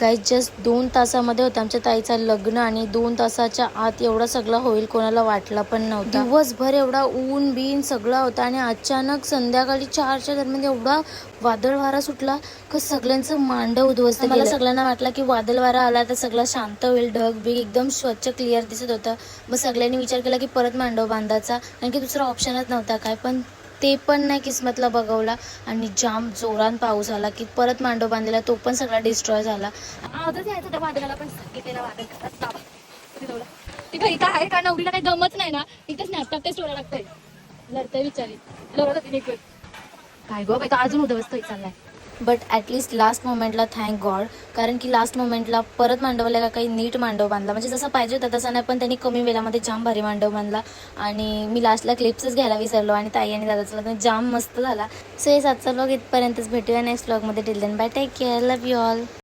Guys just 2 तासामध्ये होतं आमच्या ताईचं लग्न आणि 2 तासाच्या आत एवढं सगळं होईल कोणाला वाटलं पण नव्हतं. दिवसभर एवढा ऊन बिन सगळा होता आणि अचानक संध्याकाळी 4च्या दरम्यान एवढा वादळ वारा सुटला की सगळ्यांचं मांडव उद्ध्वस्त केलं. मला सगळ्यांना वाटलं की वादळ वारा आला तर सगळं शांत होईल, ढग बिग एकदम स्वच्छ क्लिअर दिसत होतं. मग सगळ्यांनी विचार केला की परत मांडव बांधायचा, कारण की दुसरा ऑप्शनच नव्हता काय. पण ते पण नाही किस्मतला बघवला आणि जाम जोरान पाऊस आला की परत मांडव बांधलेला तो पण सगळा डिस्ट्रॉय झाला. आजच यायचं त्या वादळाला पण सांगितलेलं वादळ तिथं इथं आहे का नवरीला काही गमच नाही ना, इथं स्नॅपचॅट टेस्ट व्हायला लागतंय. लढतंय विचारी लढत तिने काय गो बाई, अजून उद्ध्वस्त चाललाय. बट ॲटलिस्ट लास्ट मोमेंटला थँक गॉड, कारण की लास्ट मोमेंटला परत मांडवला का काही नीट मांडव बांधला, म्हणजे जसं पाहिजे होता तसा नाही पण त्यांनी कमी वेळामध्ये जाम भारी मांडव बांधला. आणि मी लास्टला क्लिप्सच घ्यायला विसरलो आणि ताई आणि दादाचं लग्न जाम मस्त झाला. सो हे 7चा व्लॉग इथपर्यंतच. भेटूया नेक्स्ट व्लॉगमध्ये. Till then bye, take care, love you all.